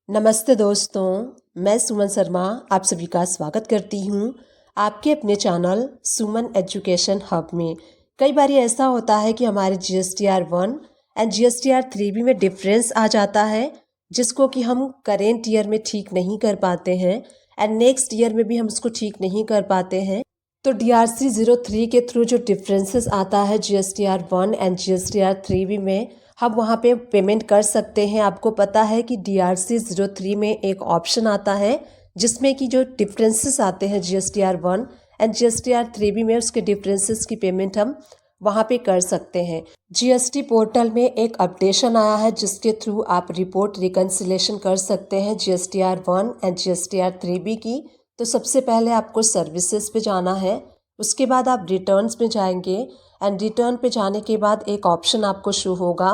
नमस्ते दोस्तों, मैं सुमन शर्मा आप सभी का स्वागत करती हूँ आपके अपने चैनल सुमन एजुकेशन हब में। कई बार ऐसा होता है कि हमारे GSTR 1 एंड GSTR 3B में डिफरेंस आ जाता है, जिसको कि हम करेंट ईयर में ठीक नहीं कर पाते हैं एंड नेक्स्ट ईयर में भी हम उसको ठीक नहीं कर पाते हैं। तो DRC 03 के थ्रू जो डिफरेंसेस आता है GSTR 1 एंड GSTR 3B में, हम वहाँ पे पेमेंट कर सकते हैं। आपको पता है कि DRC 03 में एक ऑप्शन आता है जिसमें कि जो डिफरेंसेस आते हैं GSTR 1 एंड GSTR 3B में, उसके डिफरेंसेस की पेमेंट हम वहाँ पे कर सकते हैं। GST पोर्टल में एक अपडेशन आया है जिसके थ्रू आप रिपोर्ट रिकन्सिलेशन कर सकते हैं GSTR 1 एंड GSTR 3B की। तो सबसे पहले आपको सर्विसेज पे जाना है, उसके बाद आप रिटर्न्स में जाएंगे एंड रिटर्न पे जाने के बाद एक ऑप्शन आपको शो होगा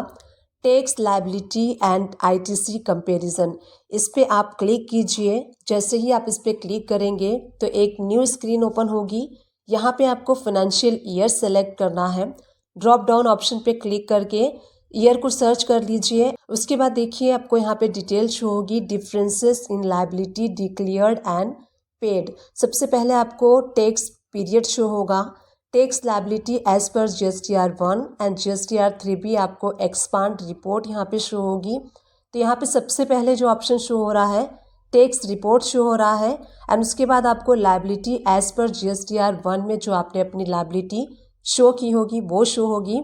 tax liability and ITC comparison. इस पे आप क्लिक कीजिए। जैसे ही आप इस पे क्लिक करेंगे तो एक न्यू स्क्रीन ओपन होगी। यहाँ पे आपको फाइनेंशियल ईयर सेलेक्ट करना है। ड्रॉप डाउन ऑप्शन पे क्लिक करके ईयर को सर्च कर लीजिए। उसके बाद देखिए आपको यहाँ पे डिटेल शो होगी differences in liability declared and paid. सबसे पहले आपको टैक्स पीरियड शो होगा। Tax liability as per GSTR 1 and GSTR 3B आपको एक्सपांड रिपोर्ट यहाँ पे शो होगी। तो यहाँ पे सबसे पहले जो ऑप्शन शो हो रहा है टैक्स रिपोर्ट शो हो रहा है एंड उसके बाद आपको लायबिलिटी एज पर GSTR 1 में जो आपने अपनी लायबिलिटी शो की होगी वो शो होगी।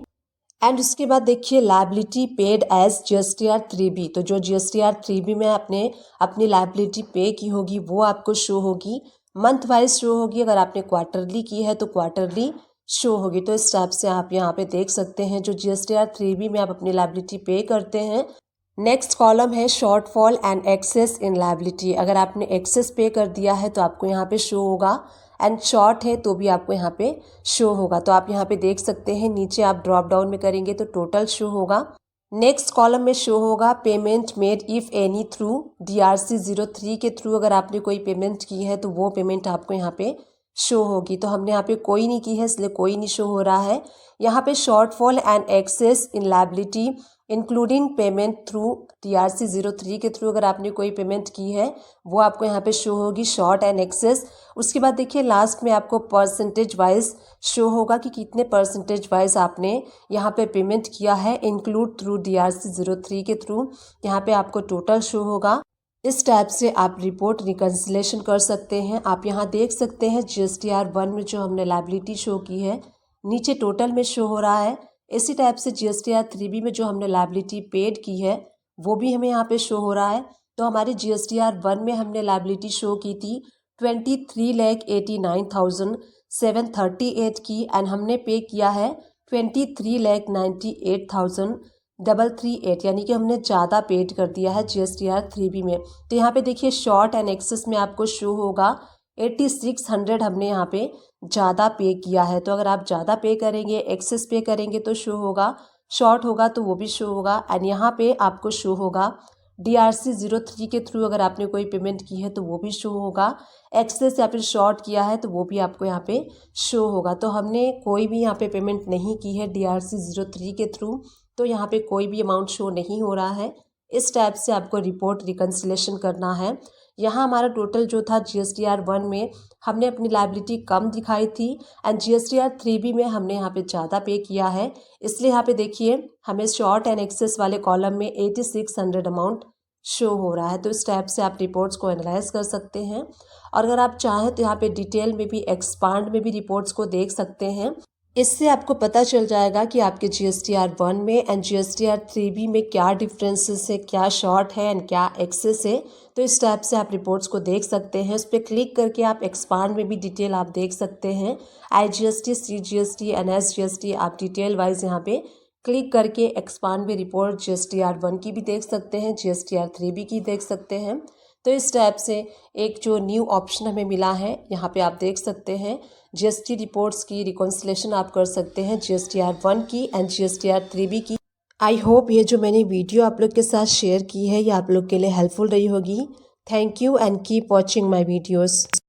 एंड उसके बाद देखिए liability paid as GSTR 3B। तो जो GSTR 3B में आपने अपनी लायबिलिटी पे की होगी वो आपको शो होगी। मंथ वाइज शो होगी। अगर आपने क्वार्टरली की है तो क्वार्टरली शो होगी। तो इस टाइप से आप यहाँ पे देख सकते हैं जो GSTR 3B में आप अपनी लायबिलिटी पे करते हैं। नेक्स्ट कॉलम है shortfall and excess in liability. अगर आपने एक्सेस पे कर दिया है तो आपको यहाँ पे शो होगा एंड शॉर्ट है तो भी आपको यहाँ पे शो होगा। तो आप यहाँ पे देख सकते हैं नीचे आप ड्रॉप डाउन में करेंगे तो टोटल शो होगा। नेक्स्ट कॉलम में शो होगा payment made if any through DRC 03 के थ्रू। अगर आपने कोई पेमेंट की है तो वो पेमेंट आपको यहाँ पे शो होगी। तो हमने यहाँ पे कोई नहीं की है इसलिए कोई नहीं शो हो रहा है। यहाँ पे shortfall and excess in liability including payment through DRC 03 के थ्रू अगर आपने कोई पेमेंट की है वो आपको यहाँ पे शो होगी शॉर्ट एंड एक्सेस। उसके बाद देखिए लास्ट में आपको परसेंटेज वाइज शो होगा कि कितने परसेंटेज वाइज आपने यहाँ पे पेमेंट किया है इंक्लूड थ्रू DRC 03 के थ्रू। यहाँ पे आपको टोटल शो होगा। इस टाइप से आप रिपोर्ट रिकन्सिलेशन कर सकते हैं। आप यहाँ देख सकते हैं GSTR 1 में जो हमने लायबिलिटी शो की है नीचे टोटल में शो हो रहा है। इसी टाइप से GSTR 3B में जो हमने लायबिलिटी पेड की है वो भी हमें यहाँ पे शो हो रहा है। तो हमारी GSTR 1 में हमने लायबिलिटी शो की थी 23,89,738 की एंड हमने पे किया है 23,98,338, यानी कि हमने ज़्यादा पेड कर दिया है GSTR 3B में। तो यहाँ पे देखिए शॉर्ट एंड एक्सेस में आपको शो होगा 8600 हमने यहाँ पे ज़्यादा पे किया है। तो अगर आप ज़्यादा पे करेंगे एक्सेस पे करेंगे तो शो होगा, शॉर्ट होगा तो वो भी शो होगा। एंड यहाँ पे आपको शो होगा DRC 03 के थ्रू अगर आपने कोई पेमेंट की है तो वो भी शो होगा। एक्सेस या फिर शॉर्ट किया है तो वो भी आपको यहाँ पे शो होगा। तो हमने कोई भी यहाँ पे पेमेंट नहीं की है DRC 03 के थ्रू, तो यहाँ पे कोई भी अमाउंट शो नहीं हो रहा है। इस टाइप से आपको रिपोर्ट रिकन्सिलेशन करना है। यहाँ हमारा टोटल जो था GSTR 1 में हमने अपनी लायबिलिटी कम दिखाई थी एंड GSTR 3B में हमने यहाँ पे ज़्यादा पे किया है, इसलिए यहाँ पे देखिए हमें शॉर्ट एंड एक्सेस वाले कॉलम में 8600 अमाउंट शो हो रहा है। तो इस टाइप से आप रिपोर्ट्स को एनालाइज कर सकते हैं। और अगर आप चाहें तो यहाँ पे डिटेल में भी एक्सपांड में भी रिपोर्ट्स को देख सकते हैं। इससे आपको पता चल जाएगा कि आपके GSTR 1 में एंड GSTR 3B में क्या डिफरेंसेस है, क्या शॉर्ट है एंड क्या एक्सेस है। तो इस टाइप से आप रिपोर्ट्स को देख सकते हैं। उस पर क्लिक करके आप एक्सपांड में भी डिटेल आप देख सकते हैं। IGST, CGST, NSGST आप डिटेल वाइज यहाँ पे क्लिक करके एक्सपांड में रिपोर्ट GSTR 1 की भी देख सकते हैं, GSTR 3B की देख सकते हैं। तो इस टाइप से एक जो न्यू ऑप्शन हमें मिला है यहाँ पे आप देख सकते हैं GST रिपोर्ट्स की रिकॉन्सिलेशन आप कर सकते हैं GSTR 1 की एंड GSTR 3B की। आई होप ये जो मैंने वीडियो आप लोग के साथ शेयर की है ये आप लोग के लिए हेल्पफुल रही होगी। Thank you and keep watching my videos.